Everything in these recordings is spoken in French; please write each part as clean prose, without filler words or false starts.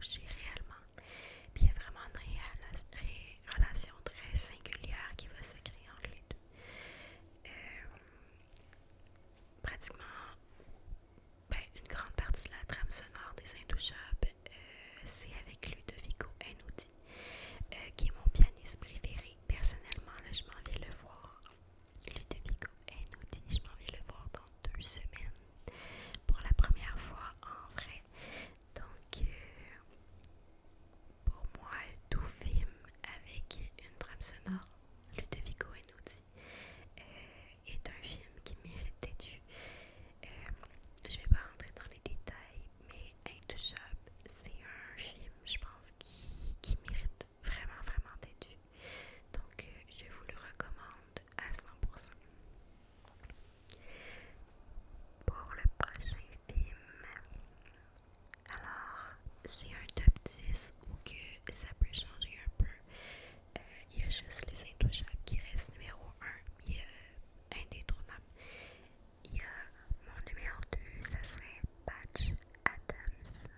touché réellement. Puis il y a vraiment une relation très singulière qui va se créer entre les deux. Pratiquement, une grande partie de la trame sonore des Intouchables, c'est avec Ludovico Einaudi, qui est mon pianiste préféré. Personnellement, là, je m'en vais le voir. Ludovico Einaudi, je m'en vais le voir dans 2 semaines pour la première fois en vrai. Donc, pour moi, tout film avec une trame sonore, Ludovico Einaudi, est un film qui mérite d'être vu. Je vais pas rentrer dans les détails, mais Intouchable, c'est un film, je pense, qui mérite vraiment, vraiment d'être vu. Donc, je vous le recommande à 100%. Pour le prochain film, alors, c'est un top 10 où que ça peut changer un peu. Il y a juste Les Intouchables qui reste numéro 1. Il y a Indétrônable. Il y a mon numéro 2, ça serait Patch Adams.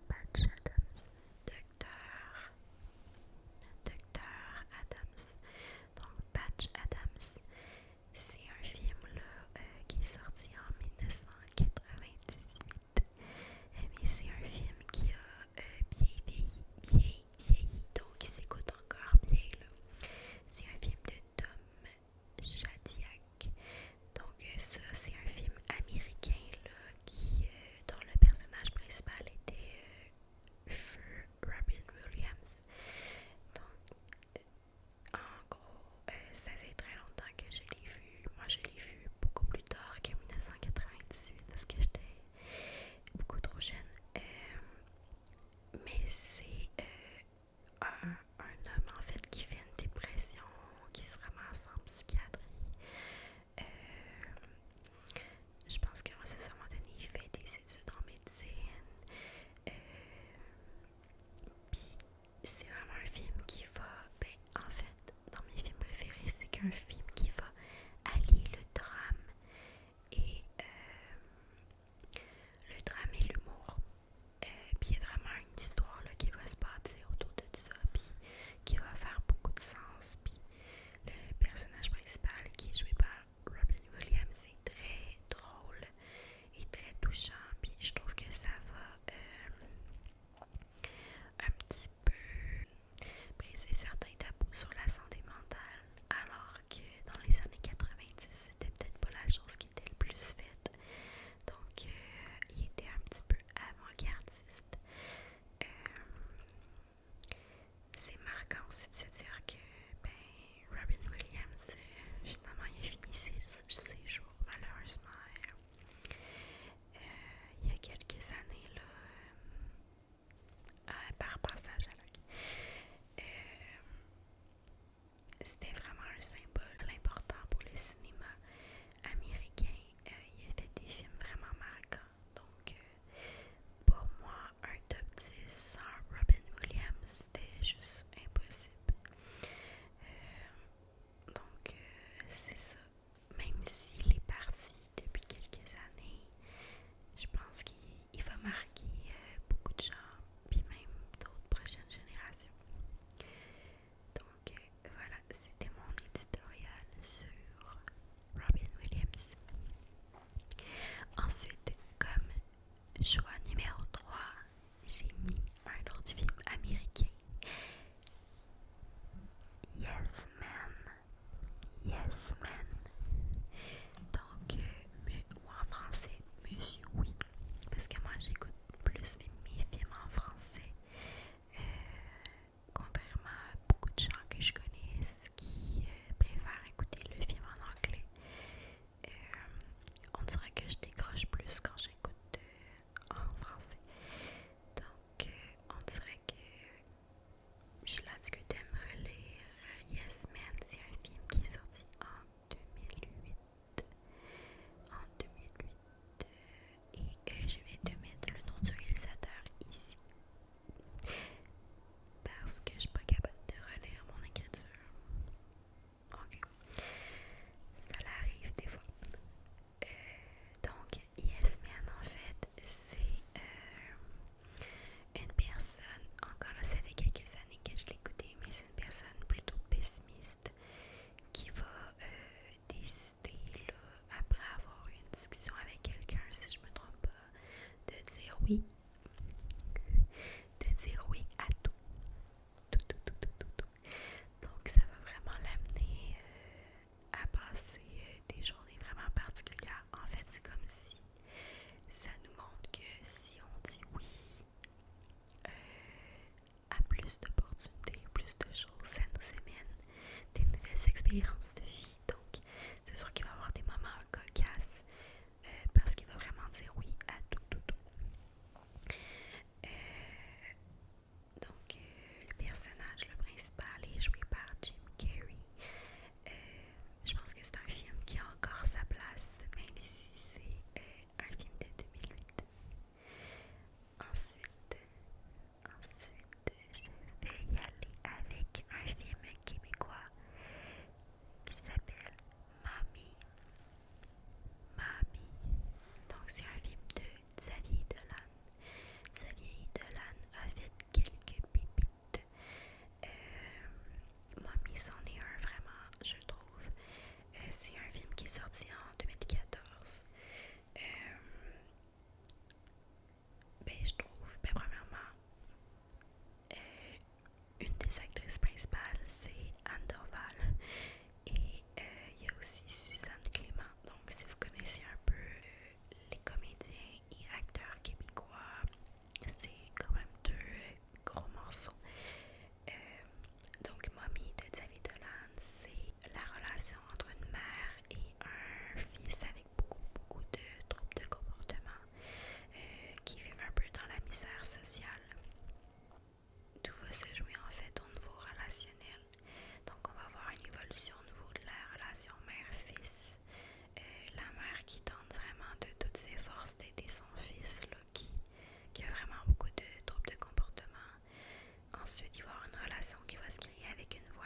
Patch Adams. Docteur Adams. Donc, Patch Adams, c'est un film là, qui est sorti en 1998. Mais c'est un film qui a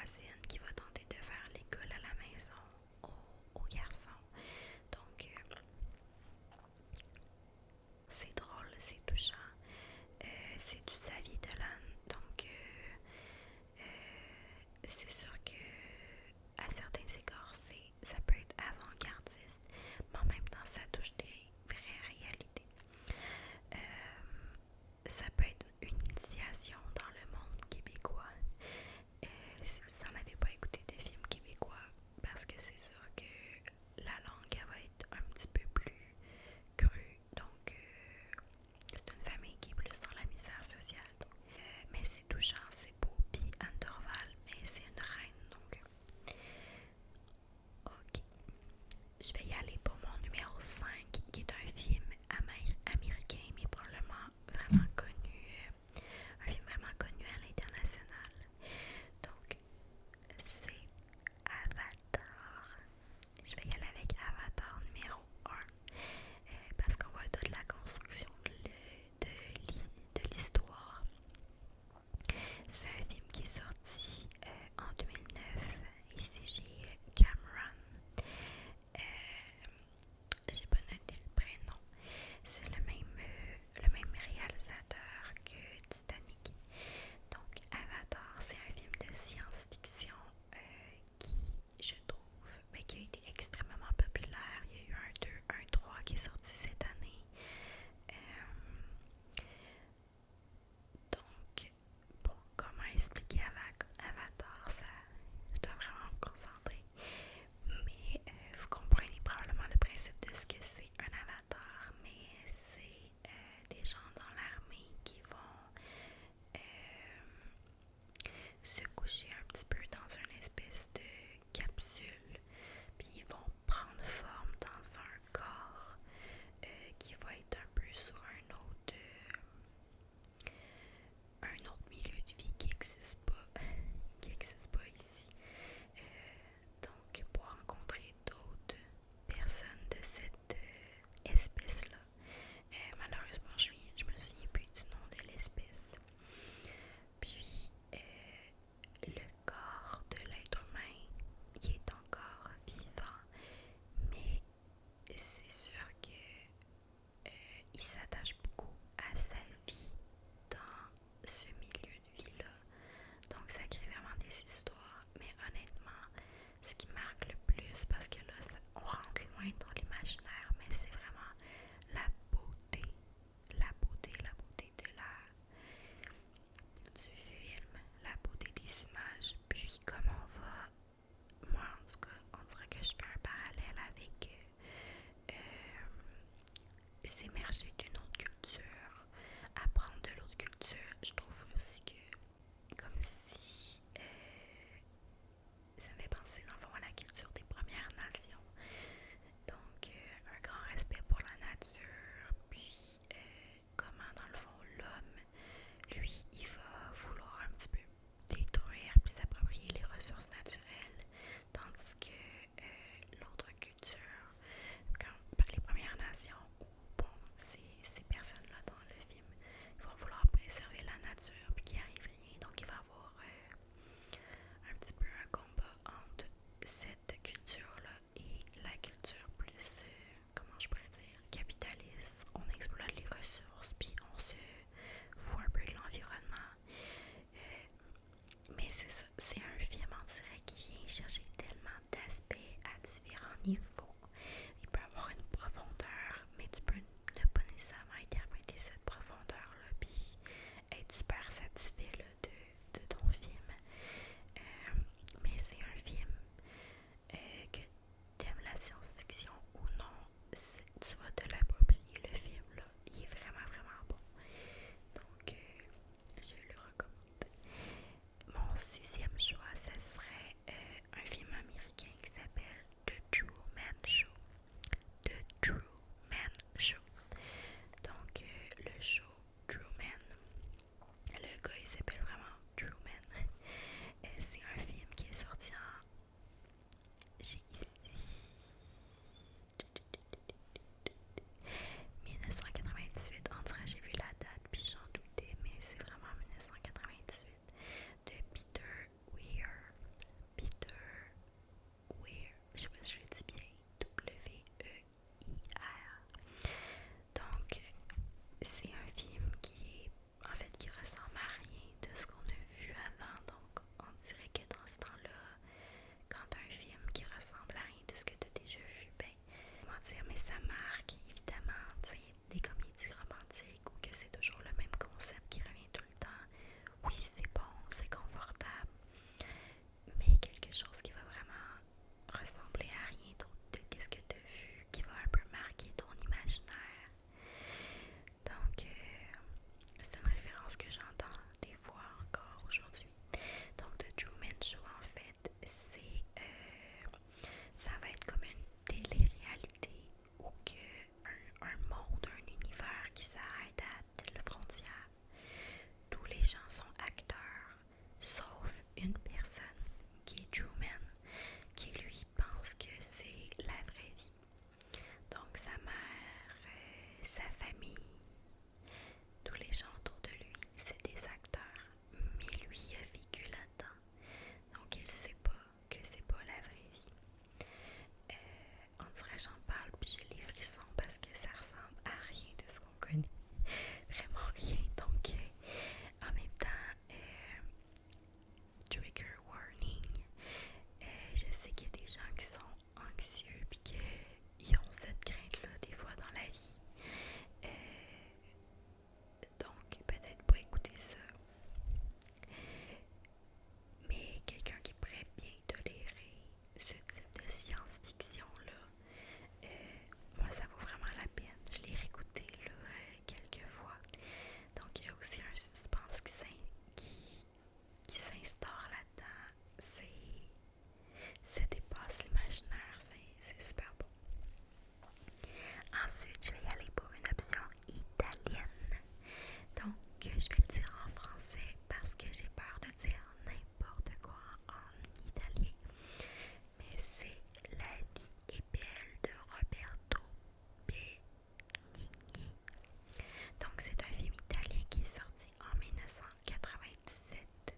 voisine qui va tenter de faire l'école à la maison aux garçons. Donc, c'est drôle, c'est touchant. C'est toute sa vie de l'âne. Donc, c'est sûr que à certains égards, ça peut être avant-gardiste, mais en même temps, ça touche des vraies réalités. Ça peut être une initiation dans le monde québécois. Si vous n'en avez pas écouté de films québécois, parce que c'est sûr que la langue elle va être un petit peu plus crue. Donc, c'est une famille qui est plus dans la misère sociale. Donc, mais c'est touchant, c'est beau. Puis Anne Dorval, mais c'est une reine. Donc, ok. Je vais y aller pour mon numéro 5, qui est un film américain, mais probablement vraiment connu que je vais le dire en français parce que j'ai peur de dire n'importe quoi en italien. Mais c'est La vie est belle de Roberto Benigni. Donc c'est un film italien qui est sorti en 1997.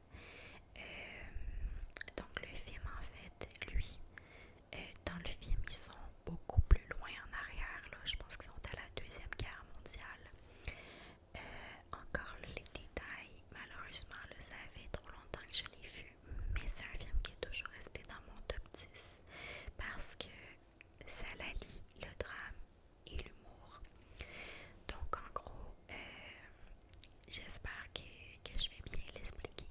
Donc le film en fait, lui, dans le film ils sont beaucoup plus loin en arrière. Là. Je pense qu'ils sont à la Deuxième Guerre mondiale. Encore là, les détails, malheureusement, là, ça fait trop longtemps que je l'ai vu, mais c'est un film qui est toujours resté dans mon top 10 parce que ça allie le drame et l'humour. Donc, en gros, j'espère que je vais bien l'expliquer,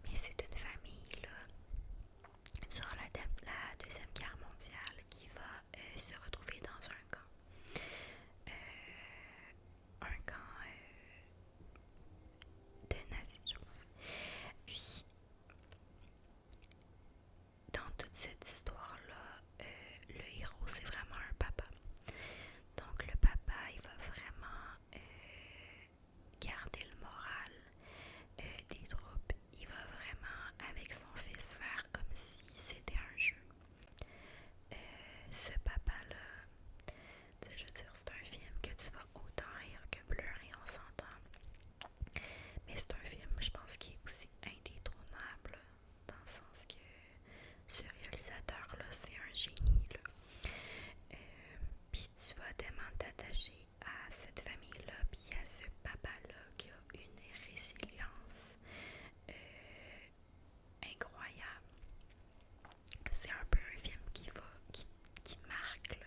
mais c'est une famille là, durant la Deuxième Guerre mondiale qui va se retrouver dans un camp. Un camp de nazis, je pense. Puis, dans toute cette histoire-là, le héros, c'est vraiment un papa. Donc, le papa, il va vraiment garder le moral des troupes. Il va vraiment, avec son fils, faire comme si c'était un jeu. Ce papa-là, je veux dire, c'est un film que tu vas autant rire que pleurer, on s'entend. Mais c'est un film, je pense, qui est aussi indétrônable, dans le sens que ce réalisateur-là, c'est un génie. Puis tu vas tellement t'attacher à cette famille-là, puis à ce papa-là qui a une résilience incroyable. C'est un peu un film qui marque, là.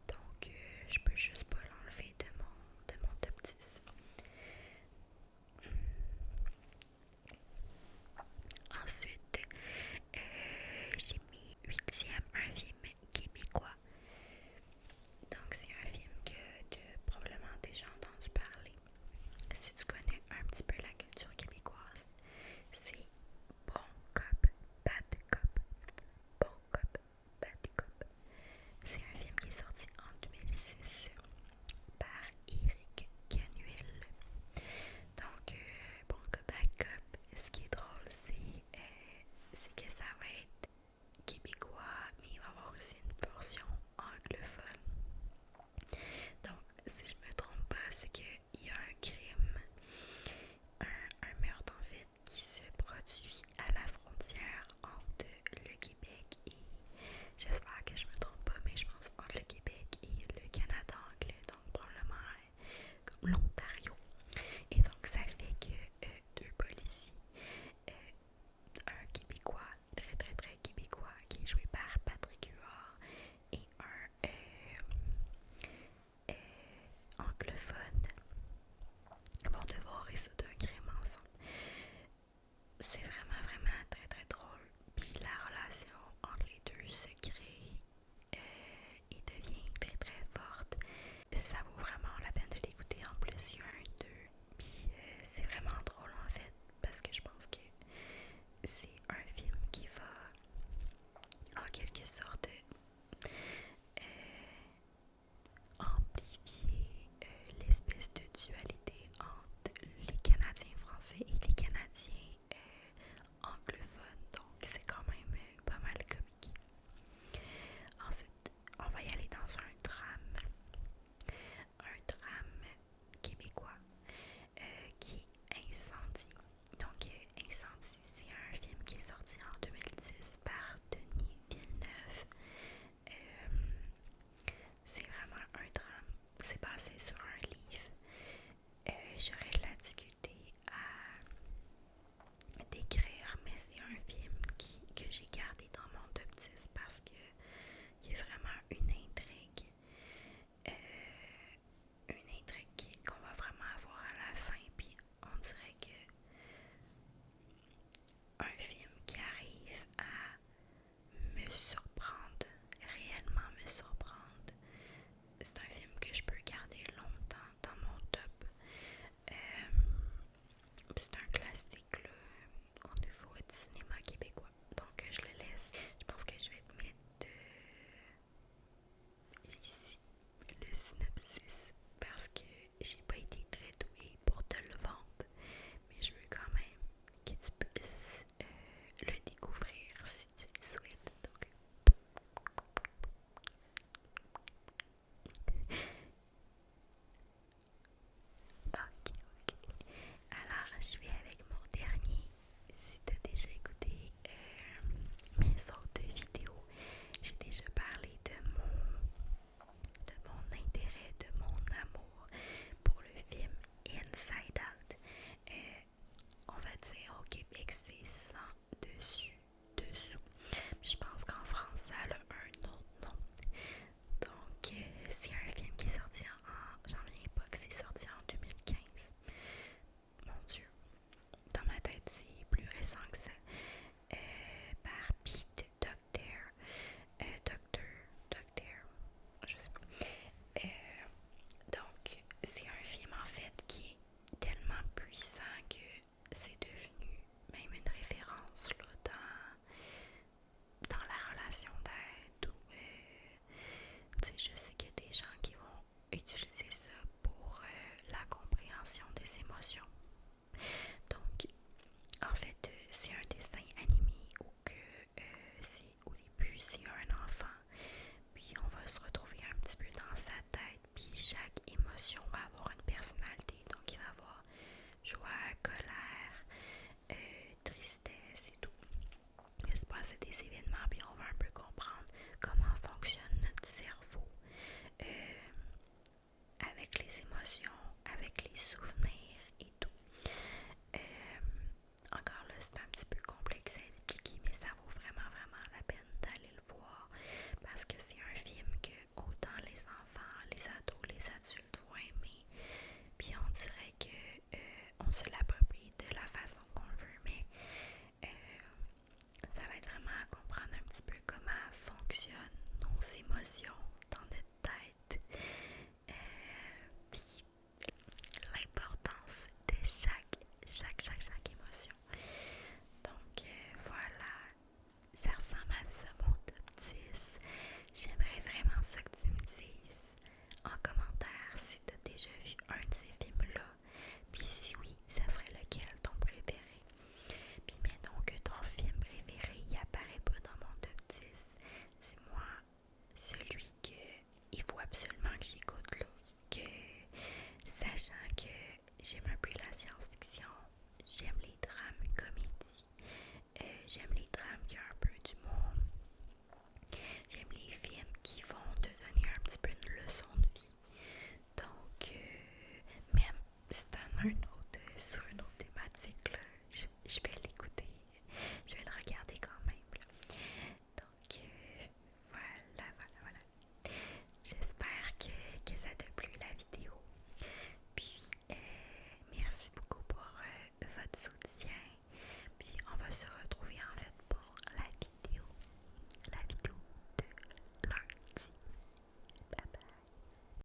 Donc, je peux juste pas l'enlever de mon top 10. Ensuite, j'ai mis 8e un film québécois. Donc, c'est un film que tu as probablement déjà entendu parler. Si tu connais un petit peu la culture québécoise, c'est Bon Cop, Bad Cop. Bon Cop, Bad Cop. C'est un film qui est sorti en 2006 par Éric Canuel. Donc, Bon Cop, Bad Cop, ce qui est drôle, c'est que ça va être québécois, mais il va y avoir aussi une portion anglophone. Donc, si je me trompe pas, c'est qu'il y a un crime, un meurtre en fait, qui se produit à la frontière entre le Québec et, j'espère que je me trompe pas, mais je pense entre le Québec et le Canada anglais, donc probablement comme l'Ontario. Et donc, ça fait que deux policiers, un Québécois, très très très Québécois, qui est joué par Patrick Huard, et un anglophone, vont devoir résoudre un crime ensemble. C'est vraiment vraiment très très drôle. Puis la relation entre les deux se crée et devient très très forte. Ça vaut vraiment la peine de l'écouter. En plus, il y a un 2. Puis c'est vraiment drôle en fait parce que je pense que c'est un film qui va en quelque sorte amplifier l'espèce de dualité entre les Canadiens français et les Canadiens anglophones. Donc c'est quand même pas mal comique. Ensuite, on va y aller dans un drame québécois qui est Incendie. Donc Incendie, c'est un film qui est sorti en 2010 par Denis Villeneuve. C'est vraiment un drame. C'est basé sur un livre. J'aurais de la difficulté à décrire, mais c'est un film que j'ai gardé dans mon top 10 parce que il y a vraiment une intrigue. Une intrigue qu'on va vraiment avoir à la fin, puis on dirait que un film qui arrive à me surprendre, réellement me surprendre. C'est un film que je peux garder longtemps dans mon top. C'est un classique là, au niveau du cinéma québécois. Donc je le laisse. Je pense que je vais te mettre ici le synopsis parce que j'ai pas été très douée pour te le vendre. émotions. Donc, en fait, c'est un dessin animé où que au début, c'est un enfant, puis on va se retrouver un petit peu dans sa tête, puis chaque émotion va avoir une personnalité. Donc, il va avoir joie, colère, tristesse et tout. Il va se passer des événements, puis on va un peu comprendre comment fonctionne notre cerveau avec les émotions, avec les souvenirs et tout. Encore là, c'est un petit peu complexe à expliquer, mais ça vaut vraiment, vraiment la peine d'aller le voir parce que c'est un film que autant les enfants, les ados, les adultes vont aimer. Puis on dirait que on se l'approprie de la façon qu'on veut, mais ça aide vraiment à comprendre un petit peu comment fonctionnent nos émotions dans notre tête. Puis l'importance de chaque émotion. Donc voilà, ça ressemble à ça mon top 10. J'aimerais vraiment ça que tu me dises en commentaire si tu as déjà vu un de ces films-là. Puis si oui, ça serait lequel ton préféré. Puis mettons que ton film préféré il apparaît pas dans mon top 10. Dis-moi celui que il faut absolument que j'écoute là. Que sachant que j'aime un peu la science-fiction, j'aime les drames comédies, j'aime les